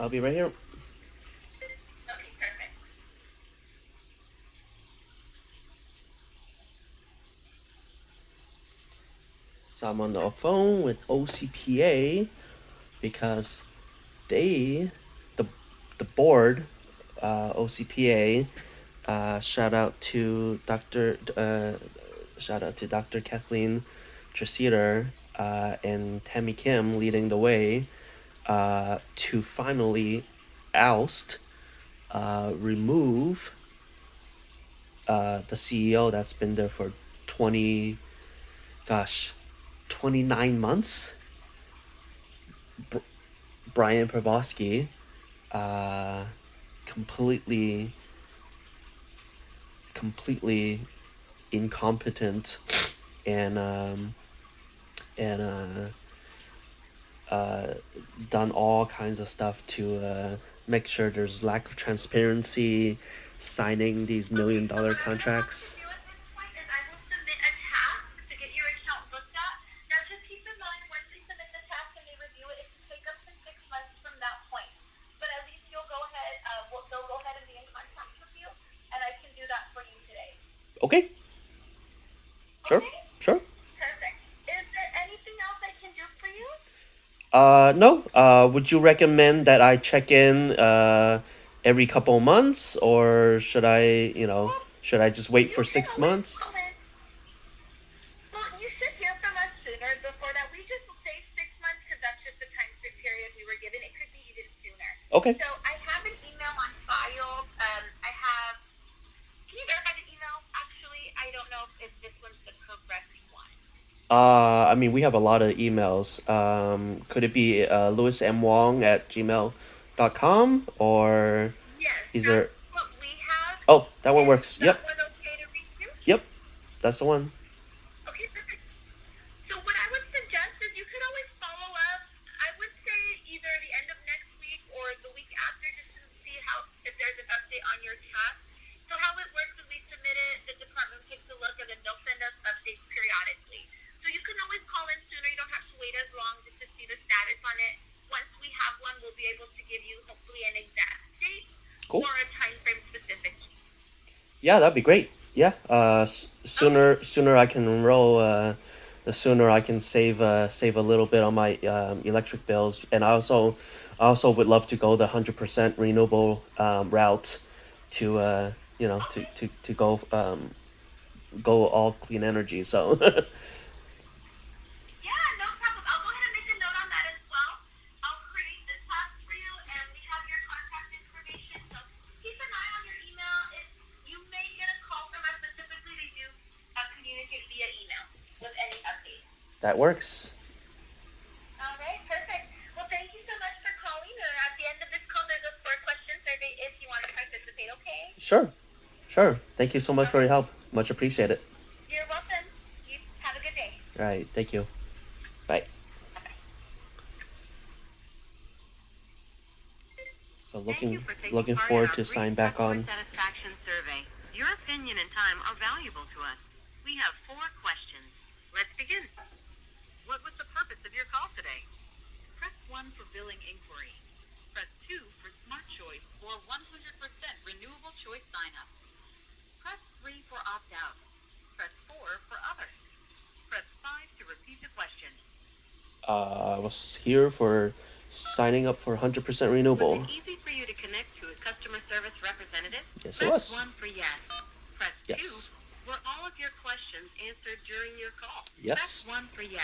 I'll be right here. Okay, perfect. So I'm on the phone with OCPA because they, the, the board, OCPA, shout out to Dr. Kathleen Tresider and Tammy Kim leading the way to finally oust, remove the CEO that's been there for 20, gosh, 29 months, Brian Probosky, uh, completely, completely incompetent and and done all kinds of stuff to make sure there's lack of transparency, signing these Okay, so $1 million what I would have to contracts. do at this point is I will submit a task to get your account looked at. Now, just keep in mind, once we submit the task and they review it, it can take up to 6 months from that point. But at least you'll go ahead, they'll go ahead and be in contact with you, and I can do that for you today. Okay, sure, Okay? sure. Perfect. Is there anything else I can do for you? No. Would you recommend that I check in every couple of months, or should I, Well, should I just wait you for can six always months? call in. Well, you should hear from us sooner. Before that, we just say 6 months because that's just the time period we were given. It could be even sooner. Okay. So I have an email on file. I have. Can you verify the email? Actually, I don't know if this one's the correct one. I mean, we have a lot of emails. Could it be lewismwong at gmail.com, or Yes, is there? that's what we have. Oh, that one Is works. that Yep, one okay to reach you? yep, that's the one. Okay, perfect. So what I would suggest is you could always follow up. I would say either the end of next week or the week after, just to see how if there's an update on your task. So how it works is we submit it, the department takes a look, and then they'll send us updates periodically. So you can always call in sooner. You don't have to wait as long just to see the status on it. Once we have one, we'll be able to give you hopefully an exact date Cool. or a time frame specifically. Yeah, that'd be great. Yeah. Okay. Sooner I can enroll. The sooner I can save a little bit on my electric bills, and I also would love to go the 100% renewable route to Okay. to go all clean energy. So Yeah, no problem. I'll go ahead and make a note on that as well. I'll create this task for you, and we have your contact information. So keep an eye on your email. If you may get a call from us, but typically they do communicate via email with any updates. that works. All right, perfect. Well, thank you so much for calling. At the end of this call, there's a 4-question survey if you want to participate. Okay. Sure, sure. Thank you so much for Okay. your help. Much appreciated. You're welcome. You have a good day. All right. Thank you. Bye. Bye bye. So Thank you looking for taking looking part in forward our to brief sign back customer on. satisfaction survey. Your opinion and time are valuable to us. We have 4 questions. Let's begin. What was the purpose of your call today? Press 1 for billing inquiry. Press 2 for Smart Choice or 100% renewable choice sign-up. Press 3 for opt-out. Press 4 for others. Press 5 to repeat the question. I was here for signing up for 100% Was renewable. it easy for you to connect to a customer service representative? Yes, it Press was. 1 for yes. Press 2 Yes. were all of your questions answered during your call. Yes. Press 1 for yes.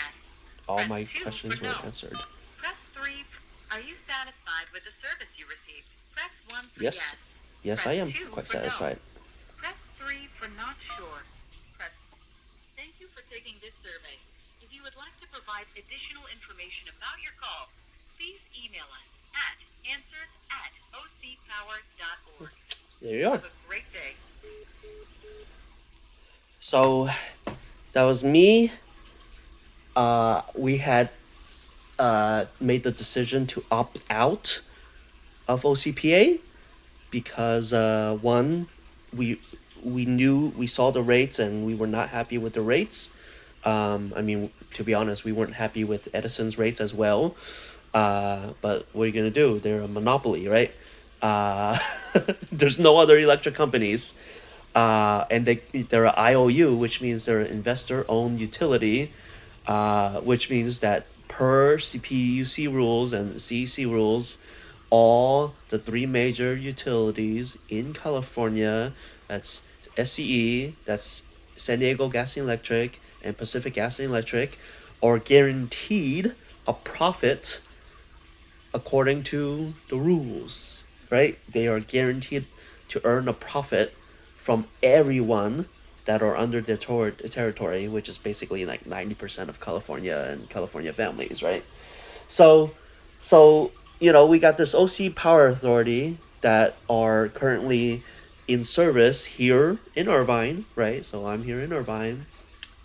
All Press my 2 questions for were no. answered. Press 3. Are you satisfied with the service you received? Press 1 for Yes. yes. Yes, I Press am 2 quite for no. satisfied. Press 3 for not sure. Press. Thank you for taking this survey. If you would like to provide additional information about your call, please email us at answers@ocpower.org. There you are. Have a great day. So that was me. We had made the decision to opt out of OCPA because one, we we saw the rates and we were not happy with the rates. I mean, to be honest, we weren't happy with Edison's rates as well. But what are you gonna do? They're a monopoly, right? Uh, there's no other electric companies, and they're a IOU, which means they're an investor-owned utility, which means that per CPUC rules and CEC rules, all the three major utilities in California, that's SCE, that's San Diego Gas and Electric, and Pacific Gas and Electric, are guaranteed a profit according to the rules, right? They are guaranteed to earn a profit from everyone that are under their territory, which is basically like 90% of California and California families, right? So, so we got this OC Power Authority that are currently in service here in Irvine, right? So I'm here in Irvine,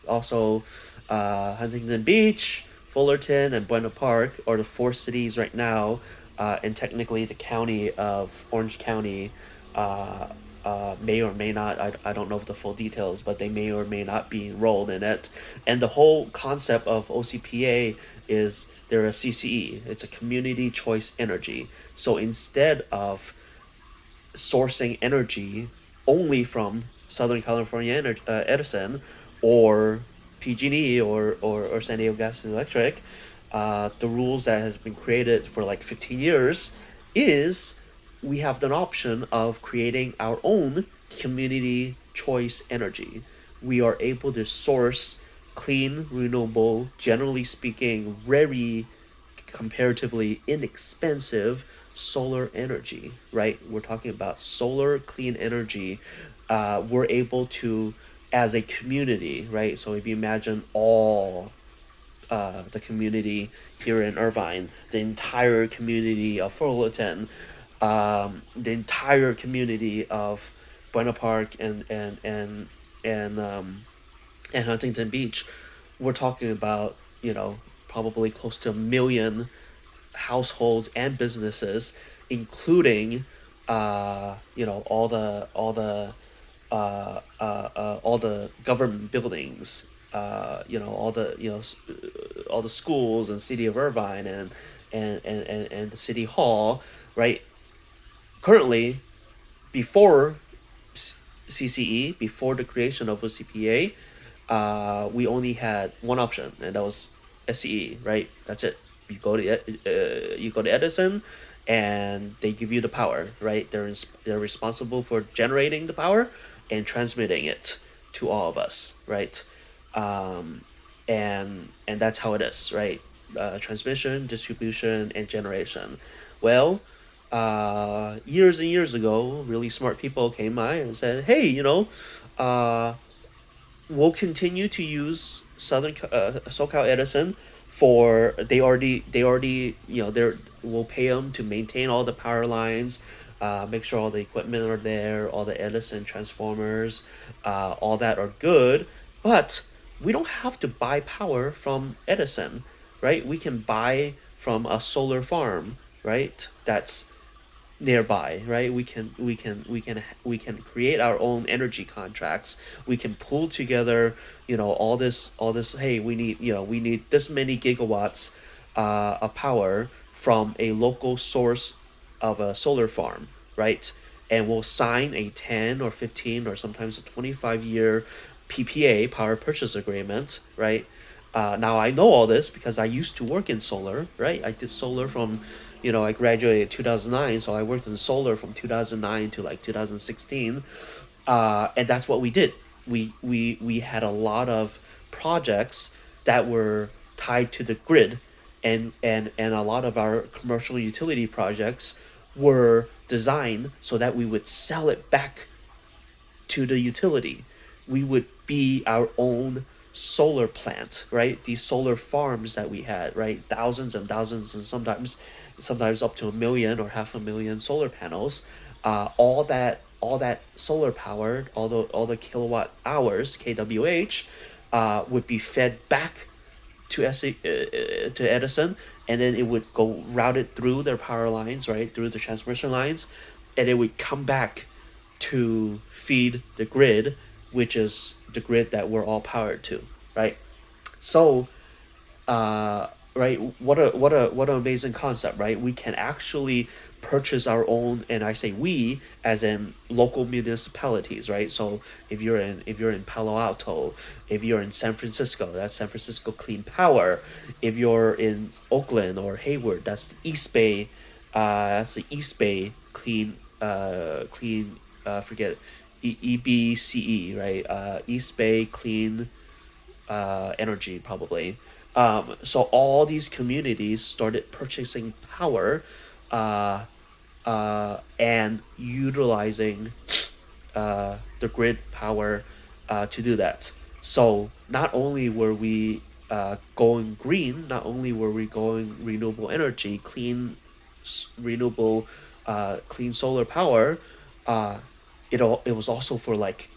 also Huntington Beach, Fullerton, and Buena Park are the four cities right now, and technically the county of Orange County may or may not, I don't know the full details, but they may or may not be enrolled in it. And the whole concept of OCPA is they're a CCE, it's a community choice energy. So instead of sourcing energy only from Southern California Edison or PG&E or San Diego Gas and Electric, the rules that has been created for like 15 years is we have the option of creating our own community choice energy. We are able to source clean, renewable, generally speaking, very comparatively inexpensive solar energy, right? We're talking about solar clean energy. We're able to, as a community, right? So if you imagine all the community here in Irvine, the entire community of Fullerton, the entire community of Buena Park and Huntington Beach, we're talking about probably close to 1 million households and businesses, including all the government buildings, all the schools and city of Irvine and the city hall, right? Currently, before CCE, before the creation of OCPA, we only had one option, and that was SCE, right? That's it. You go to Edison, and they give you the power, right? They're responsible for generating the power and transmitting it to all of us, right? Um, and that's how it is, right? Transmission, distribution, and generation. Well, years and years ago, really smart people came by and said, "Hey, uh, we'll continue to use Southern SoCal Edison for they already they're we'll pay them to maintain all the power lines, make sure all the equipment are there, all the Edison transformers, all that are good, but we don't have to buy power from Edison, right? We can buy from a solar farm, right? That's nearby, right? We can create our own energy contracts. We can pull together all this. Hey, we need this many gigawatts of power from a local source of a solar farm, right? And we'll sign a 10 or 15 or sometimes a 25-year PPA, power purchase agreement, right? Now I know all this because I used to work in solar, right? I did solar from, I graduated in 2009, so I worked in solar from 2009 to like 2016, and that's what we did. We had a lot of projects that were tied to the grid, and a lot of our commercial utility projects were designed so that we would sell it back to the utility. We would be our own solar plant, right? These solar farms that we had, right? Thousands and thousands, and sometimes up to 1 million or 500,000 solar panels. All that solar power, all the kilowatt hours kWh, would be fed back to Edison, and then it would go routed through their power lines, right, through the transmission lines, and it would come back to feed the grid, which is the grid that we're all powered to, right? So right? What an amazing concept, right? We can actually purchase our own, and I say we as in local municipalities, right? So if you're in Palo Alto, if you're in San Francisco, that's San Francisco Clean Power. If you're in Oakland or Hayward, that's the East Bay. That's the East Bay clean. Forget EBCE, right? East Bay Clean energy probably. So all these communities started purchasing power uh, and utilizing the grid power to do that. So not only were we going green, not only were we going renewable energy, renewable, clean solar power, uh, it was also for like,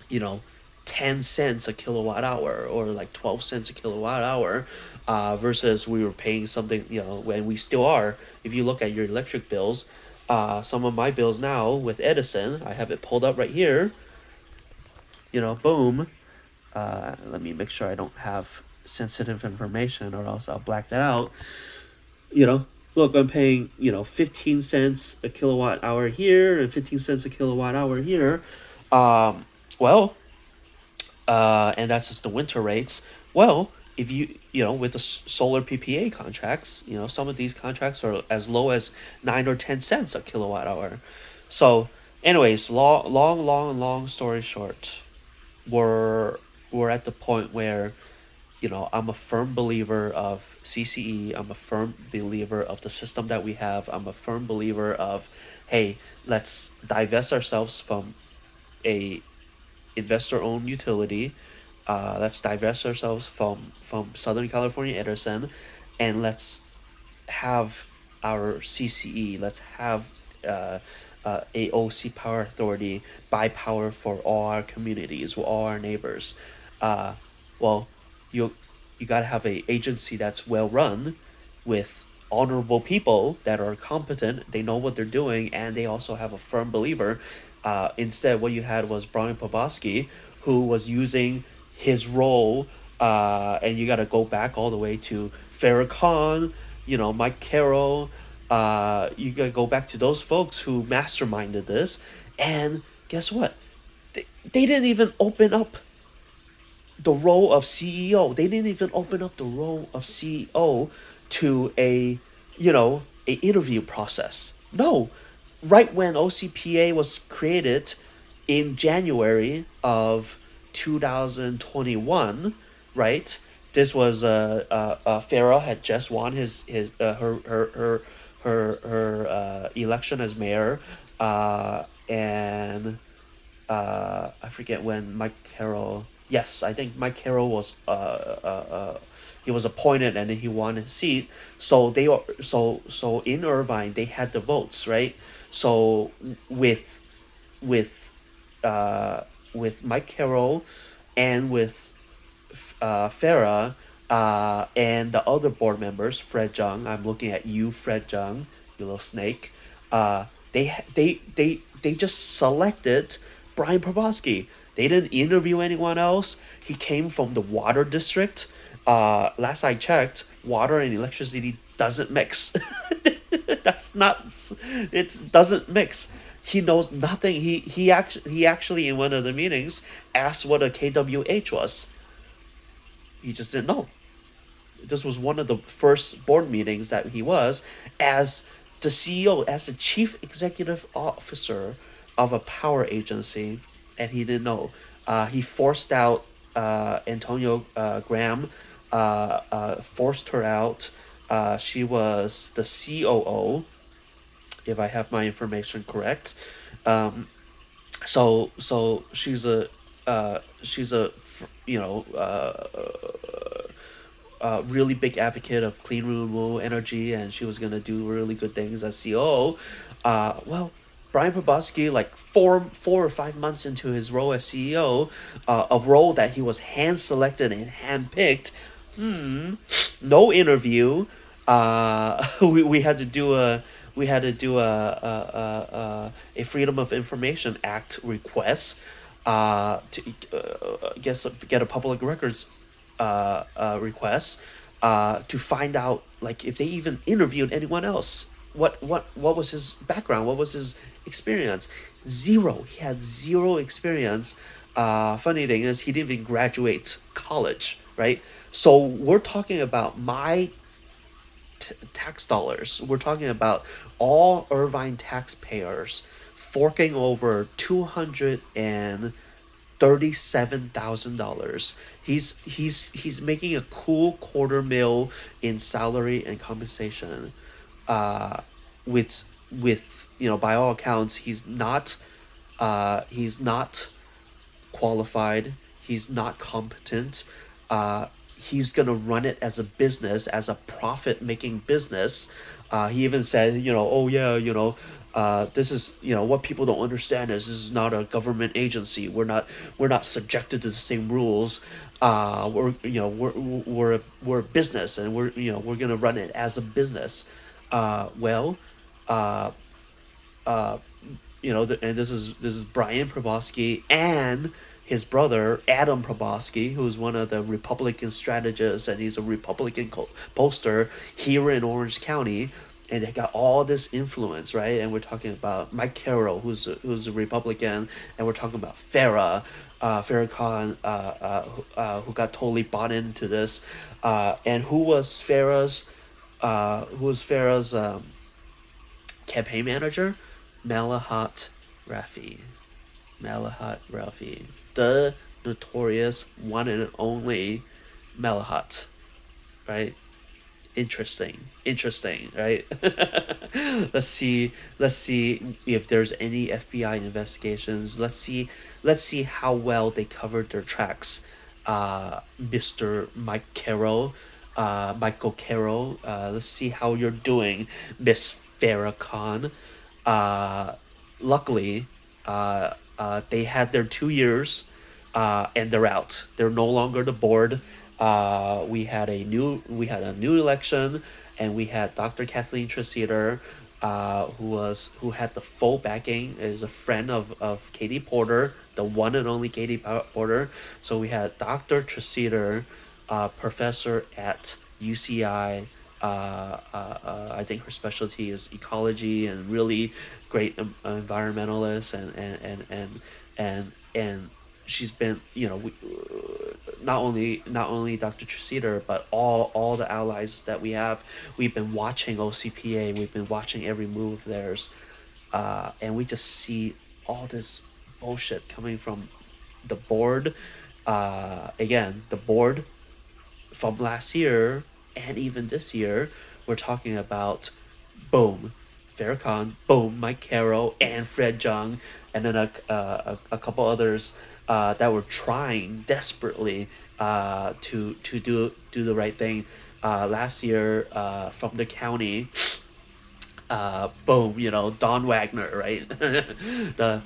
you know, 10 cents a kilowatt hour or like 12 cents a kilowatt hour, versus we were paying something, when we still are. If you look at your electric bills, some of my bills now with Edison, I have it pulled up right here, boom. Let me make sure I don't have sensitive information or else I'll black that out. you know Look, I'm paying 15 cents a kilowatt hour here and 15 cents a kilowatt hour here. Well, and that's just the winter rates. Well, if with the solar PPA contracts, some of these contracts are as low as 9 or 10 cents a kilowatt hour. So, anyways, long story short, we're we're at the point where I'm a firm believer of CCE. I'm a firm believer of the system that we have. I'm a firm believer of, hey, let's divest ourselves from a investor-owned utility. Let's divest ourselves from Southern California Edison, and let's have our CCE. Let's have AOC Power Authority buy power for all our communities, for all our neighbors. Uh, well, you you gotta have a agency that's well run, with honorable people that are competent. They know what they're doing, and they also have a firm believer. Instead, what you had was Brian Poboski, who was using his role, and you got to go back all the way to Farrakhan, Mike Carroll. You got to go back to those folks who masterminded this. And guess what? They didn't even open up the role of CEO. They didn't even open up the role of CEO to a interview process. No, right when OCPA was created in January of 2021, right? This was Farah had just won his her election as mayor, and I forget when Mike Carroll. Yes, I think Mike Carroll was he was appointed and then he won his seat. So they are so in Irvine they had the votes, right? So with with uh, with Mike Carroll and with Farah, and the other board members, Fred Jung. I'm looking at you, Fred Jung, you little snake. They just selected Brian Probosky. They didn't interview anyone else. He came from the water district. Last I checked, water and electricity doesn't mix. That's not. It doesn't mix. He knows nothing. He actually in one of the meetings asked what a KWH was. He just didn't know. This was one of the first board meetings that he was as the CEO, as the chief executive officer of a power agency, and he didn't know. He forced out Antonio Graham, forced her out. She was the COO, if I have my information correct. Um, so she's a really big advocate of clean renewable energy, and she was gonna do really good things as COO. Well, Brian Probosky, like four or 5 months into his role as CEO, a role that he was hand selected and hand picked. No interview. We had to do a Freedom of Information Act request, to get a public records request. to find out like if they even interviewed anyone else. What was his background? What was his experience? Zero. He had zero experience. Funny thing is, he didn't even graduate college, right? So we're talking about my tax dollars. We're talking about all Irvine taxpayers forking over $237,000. He's making a cool quarter mil in salary and compensation. Uh, with by all accounts he's not qualified. He's not competent. He's gonna run it as a business, as a profit-making business. He even said, oh yeah, this is, what people don't understand is this is not a government agency. We're not subjected to the same rules. We're a business, and we're gonna run it as a business. Well, uh, uh, and this is Brian Probosky and his brother Adam Probosky, who's one of the Republican strategists, and he's a Republican poster here in Orange County, and they got all this influence, right? And we're talking about Mike Carroll, who's a Republican, and we're talking about Farrah Khan, who got totally bought into this, and who was Farrah's campaign manager, Malahat Rafi. Malahat Rafi. The notorious one and only Malahat. Right? Interesting, right? Let's see if there's any FBI investigations. Let's see how well they covered their tracks. Mr. Michael Carroll. Let's see how you're doing, Miss Farrah Khan. Uh, Luckily, they had their 2 years, and they're out. They're no longer the board. We had a new election, and we had Dr. Kathleen Tressiter, who had the full backing. Is a friend of Katie Porter, the one and only Katie Porter. So we had Dr. Tressiter, professor at UCI. I think her specialty is ecology, and really great environmentalist, and she's been, not only Dr. Tressiter, but all the allies that we have. We've been watching OCPA. We've been watching every move of theirs, and we just see all this bullshit coming from the board. Again, the board from last year and even this year, we're talking about boom, Farrakhan, boom, Mike Carroll, and Fred Jung, and then a couple others that were trying desperately to do the right thing. Last year, from the county, boom, Don Wagner, right? The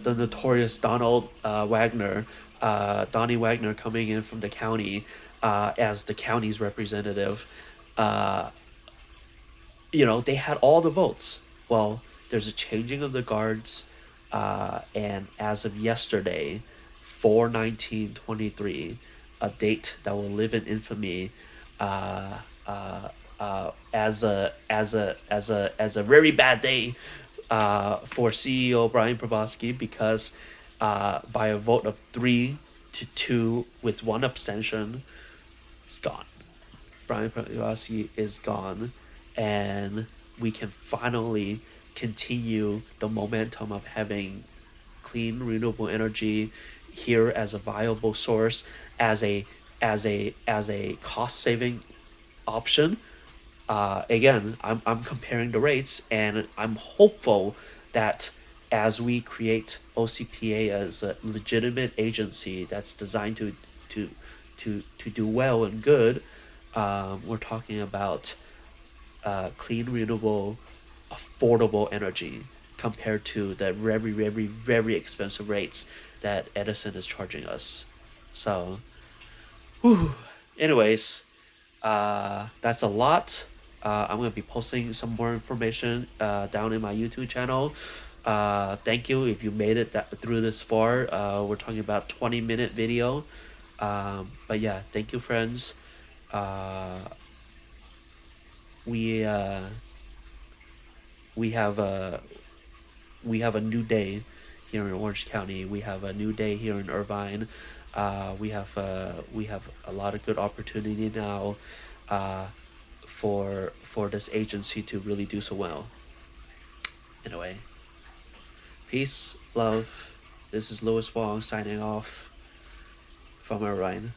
notorious Donald Wagner, Donnie Wagner, coming in from the county as the county's representative. Uh, they had all the votes. Well, there's a changing of the guards, and as of yesterday, 4/19/23, a date that will live in infamy, uh, as a very bad day for CEO Brian Probosky, because by a vote of 3-2 with one abstention, it's gone. Brian Probosky is gone, and we can finally continue the momentum of having clean renewable energy here as a viable source, as a cost saving option. Again, I'm comparing the rates, and I'm hopeful that as we create OCPA as a legitimate agency that's designed to do well and good, we're talking about clean, renewable, affordable energy compared to the very, very, very expensive rates that Edison is charging us. So, whew. Anyways, that's a lot. I'm gonna be posting some more information down in my YouTube channel. Thank you if you made it through this far. We're talking about 20-minute video. But yeah, thank you, friends. uh, we uh, we have a new day here in Orange County. We have a new day here in Irvine. We have a lot of good opportunity now, uh, for this agency to really do so well. In a way, peace, love. This is Louis Wong signing off from Irvine.